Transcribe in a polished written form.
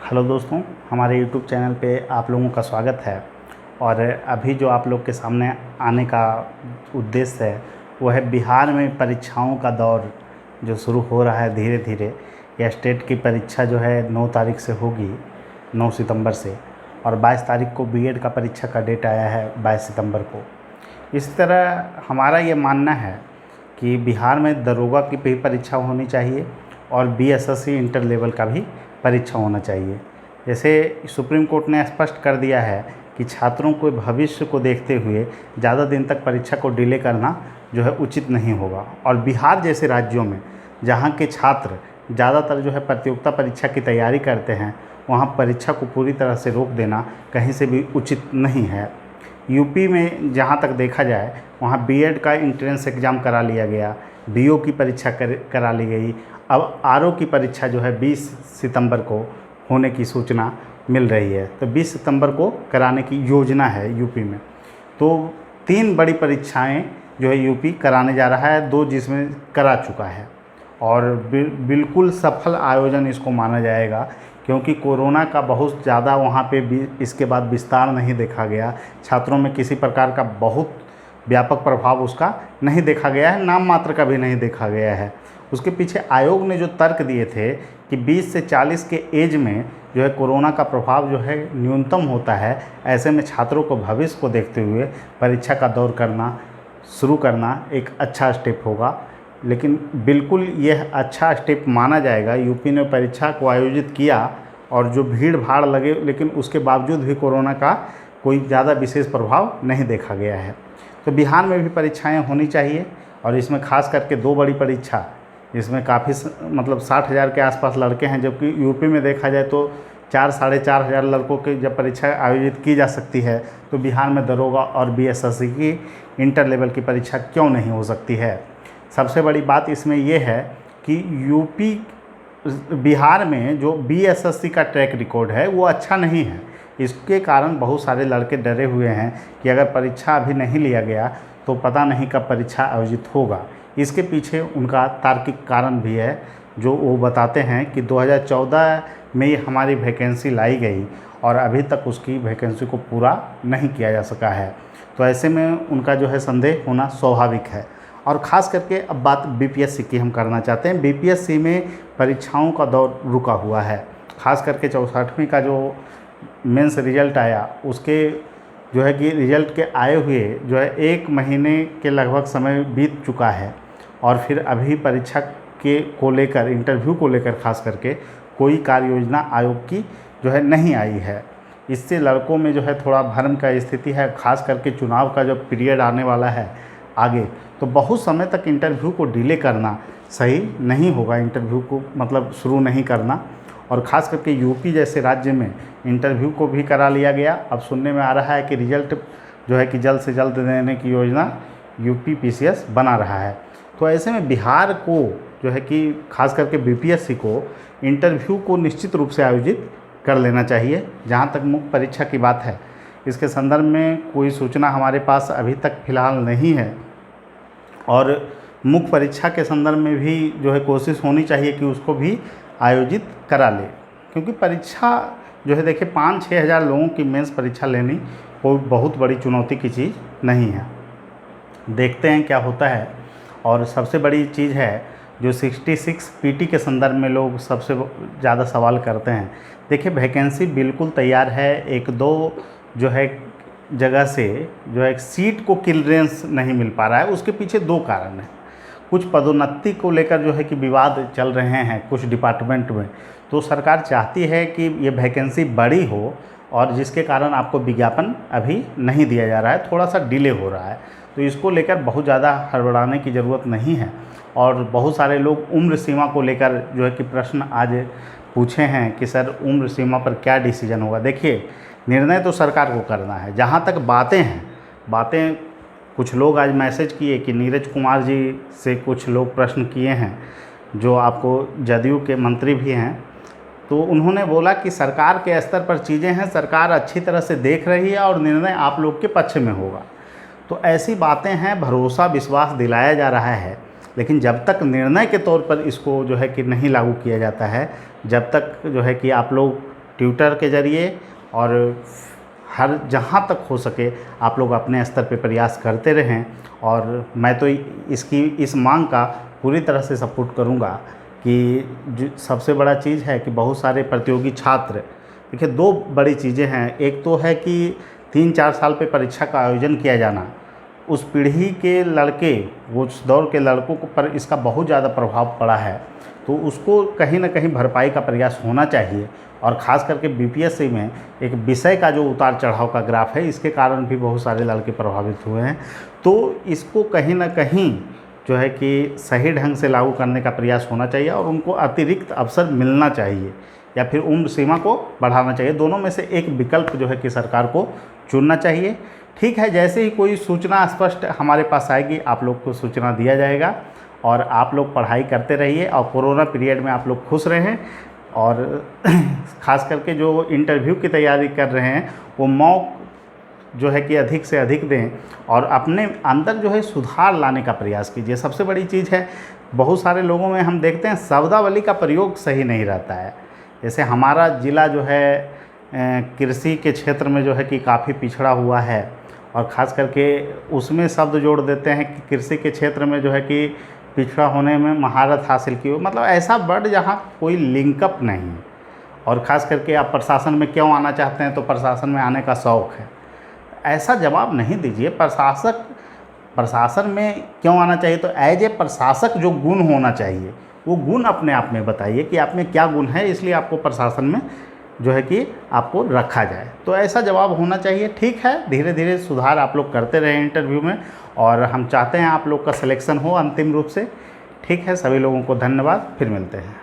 Hello दोस्तों, हमारे YouTube channel पे आप लोगों का स्वागत है। और अभी जो आप लोग के सामने आने का उद्देश्य है वो है बिहार में परीक्षाओं का दौर जो शुरू हो रहा है धीरे धीरे। यह स्टेट की परीक्षा जो है 9 तारीख से होगी, 9 सितंबर से, और 22 तारीख को बीएड का परीक्षा का डेट आया है 22 सितंबर को। इस तरह हमारा ये मानना है कि बिहार में दरोगा की भी परीक्षा होनी चाहिए और बीएसएससी इंटर लेवल का भी परीक्षा होना चाहिए। जैसे सुप्रीम कोर्ट ने स्पष्ट कर दिया है कि छात्रों को भविष्य को देखते हुए ज़्यादा दिन तक परीक्षा को डिले करना जो है उचित नहीं होगा। और बिहार जैसे राज्यों में जहाँ के छात्र ज़्यादातर जो है प्रतियोगिता परीक्षा की तैयारी करते हैं, वहाँ परीक्षा को पूरी तरह से रोक देना कहीं से भी उचित नहीं है। यूपी में जहाँ तक देखा जाए वहाँ बीएड का एंट्रेंस एग्ज़ाम करा लिया गया, बीओ की परीक्षा करा ली गई। अब आरओ की परीक्षा जो है 20 सितंबर को होने की सूचना मिल रही है, तो 20 सितंबर को कराने की योजना है यूपी में। तो 3 बड़ी परीक्षाएं जो है यूपी कराने जा रहा है, 2 जिसमें करा चुका है, और बिल्कुल सफल आयोजन इसको माना जाएगा, क्योंकि कोरोना का बहुत ज़्यादा वहाँ पे भी इसके बाद विस्तार नहीं देखा गया। छात्रों में किसी प्रकार का बहुत व्यापक प्रभाव उसका नहीं देखा गया है, नाम मात्र का भी नहीं देखा गया है। उसके पीछे आयोग ने जो तर्क दिए थे कि 20 से 40 के एज में जो है कोरोना का प्रभाव जो है न्यूनतम होता है, ऐसे में छात्रों को भविष्य को देखते हुए परीक्षा का दौर शुरू करना एक अच्छा स्टेप होगा। लेकिन बिल्कुल यह अच्छा स्टेप माना जाएगा। यूपी ने परीक्षा को आयोजित किया और जो भीड़ भाड़ लगे, लेकिन उसके बावजूद भी कोरोना का कोई ज़्यादा विशेष प्रभाव नहीं देखा गया है। तो बिहार में भी परीक्षाएं होनी चाहिए, और इसमें खास करके 2 बड़ी परीक्षा, इसमें काफ़ी मतलब 60,000 के आसपास लड़के हैं, जबकि यूपी में देखा जाए तो 4-4.5 हज़ार लड़कों की जब परीक्षा आयोजित की जा सकती है, तो बिहार में दरोगा और बीएसएससी की इंटर लेवल की परीक्षा क्यों नहीं हो सकती है। सबसे बड़ी बात इसमें यह है कि बिहार में जो बीएसएससी का ट्रैक रिकॉर्ड है वो अच्छा नहीं है। इसके कारण बहुत सारे लड़के डरे हुए हैं कि अगर परीक्षा अभी नहीं लिया गया तो पता नहीं कब परीक्षा आयोजित होगा। इसके पीछे उनका तार्किक कारण भी है, जो वो बताते हैं कि 2014 में ये हमारी वैकेंसी लाई गई और अभी तक उसकी वैकेंसी को पूरा नहीं किया जा सका है। तो ऐसे में उनका जो है संदेह होना स्वाभाविक है। और ख़ास करके अब बात बीपीएससी की हम करना चाहते हैं। बीपीएससी में परीक्षाओं का दौर रुका हुआ है। ख़ास करके 64वीं का जो मेंस रिजल्ट आया, उसके जो है कि रिजल्ट के आए हुए जो है 1 महीने के लगभग समय बीत चुका है, और फिर अभी परीक्षा को लेकर, इंटरव्यू को लेकर खास करके कोई कार्य योजना आयोग की जो है नहीं आई है। इससे लड़कों में जो है थोड़ा भ्रम का स्थिति है। खास करके चुनाव का जो पीरियड आने वाला है आगे, तो बहुत समय तक इंटरव्यू को डिले करना सही नहीं होगा। इंटरव्यू को मतलब शुरू नहीं करना, और ख़ास करके यूपी जैसे राज्य में इंटरव्यू को भी करा लिया गया। अब सुनने में आ रहा है कि रिजल्ट जो है कि जल्द से जल्द देने की योजना यूपी पीसीएस बना रहा है। तो ऐसे में बिहार को जो है कि खास करके बीपीएससी को इंटरव्यू को निश्चित रूप से आयोजित कर लेना चाहिए। जहाँ तक मुख्य परीक्षा की बात है, इसके संदर्भ में कोई सूचना हमारे पास अभी तक फ़िलहाल नहीं है, और मुख्य परीक्षा के संदर्भ में भी जो है कोशिश होनी चाहिए कि उसको भी आयोजित करा ले, क्योंकि परीक्षा जो है देखिए 5-6 हज़ार लोगों की मेंस परीक्षा लेनी कोई बहुत बड़ी चुनौती की चीज़ नहीं है। देखते हैं क्या होता है। और सबसे बड़ी चीज़ है जो 66 पीटी के संदर्भ में लोग सबसे ज़्यादा सवाल करते हैं। देखिए वैकेंसी बिल्कुल तैयार है, 1-2 जो है जगह से जो है सीट को क्लियरेंस नहीं मिल पा रहा है। उसके पीछे 2 कारण हैं। कुछ पदोन्नति को लेकर जो है कि विवाद चल रहे हैं कुछ डिपार्टमेंट में, तो सरकार चाहती है कि ये वैकेंसी बड़ी हो, और जिसके कारण आपको विज्ञापन अभी नहीं दिया जा रहा है, थोड़ा सा डिले हो रहा है। तो इसको लेकर बहुत ज़्यादा हड़बड़ाने की ज़रूरत नहीं है। और बहुत सारे लोग उम्र सीमा को लेकर जो है कि प्रश्न आज पूछे हैं कि सर उम्र सीमा पर क्या डिसीजन होगा। देखिए निर्णय तो सरकार को करना है। जहाँ तक बातें कुछ लोग आज मैसेज किए कि नीरज कुमार जी से कुछ लोग प्रश्न किए हैं, जो आपको जदयू के मंत्री भी हैं, तो उन्होंने बोला कि सरकार के स्तर पर चीज़ें हैं, सरकार अच्छी तरह से देख रही है और निर्णय आप लोग के पक्ष में होगा। तो ऐसी बातें हैं, भरोसा विश्वास दिलाया जा रहा है, लेकिन जब तक निर्णय के तौर पर इसको जो है कि नहीं लागू किया जाता है, जब तक जो है कि आप लोग ट्यूटर के ज़रिए और हर जहाँ तक हो सके आप लोग अपने स्तर पे प्रयास करते रहें। और मैं तो इस मांग का पूरी तरह से सपोर्ट करूँगा कि जो सबसे बड़ा चीज़ है कि बहुत सारे प्रतियोगी छात्र, देखिए 2 बड़ी चीज़ें हैं। एक तो है कि 3-4 साल पे परीक्षा का आयोजन किया जाना, उस पीढ़ी के लड़के, उस दौर के लड़कों को पर इसका बहुत ज़्यादा प्रभाव पड़ा है, तो उसको कहीं ना कहीं भरपाई का प्रयास होना चाहिए। और ख़ास करके बीपीएससी में एक विषय का जो उतार चढ़ाव का ग्राफ है, इसके कारण भी बहुत सारे लड़के प्रभावित हुए हैं। तो इसको कहीं ना कहीं जो है कि सही ढंग से लागू करने का प्रयास होना चाहिए और उनको अतिरिक्त अवसर मिलना चाहिए या फिर उम्र सीमा को बढ़ाना चाहिए। दोनों में से एक विकल्प जो है कि सरकार को चुनना चाहिए। ठीक है, जैसे ही कोई सूचना स्पष्ट हमारे पास आएगी आप लोग को सूचना दिया जाएगा। और आप लोग पढ़ाई करते रहिए और कोरोना पीरियड में आप लोग खुश रहें। और ख़ास करके जो इंटरव्यू की तैयारी कर रहे हैं वो मॉक जो है कि अधिक से अधिक दें और अपने अंदर जो है सुधार लाने का प्रयास कीजिए। सबसे बड़ी चीज़ है, बहुत सारे लोगों में हम देखते हैं शब्दावली का प्रयोग सही नहीं रहता है। जैसे हमारा ज़िला जो है कृषि के क्षेत्र में जो है कि काफ़ी पिछड़ा हुआ है और ख़ास करके उसमें शब्द जोड़ देते हैं कि कृषि के क्षेत्र में जो है कि पिछड़ा होने में महारत हासिल की हो, मतलब ऐसा वर्ड जहाँ कोई लिंकअप नहीं। और ख़ास करके आप प्रशासन में क्यों आना चाहते हैं, तो प्रशासन में आने का शौक़ है, ऐसा जवाब नहीं दीजिए। प्रशासन में क्यों आना चाहिए, तो एज ए प्रशासक जो गुण होना चाहिए वो गुण अपने आप में बताइए कि आप में क्या गुण है, इसलिए आपको प्रशासन में जो है कि आपको रखा जाए, तो ऐसा जवाब होना चाहिए। ठीक है, धीरे धीरे सुधार आप लोग करते रहें इंटरव्यू में और हम चाहते हैं आप लोग का सिलेक्शन हो अंतिम रूप से। ठीक है, सभी लोगों को धन्यवाद, फिर मिलते हैं।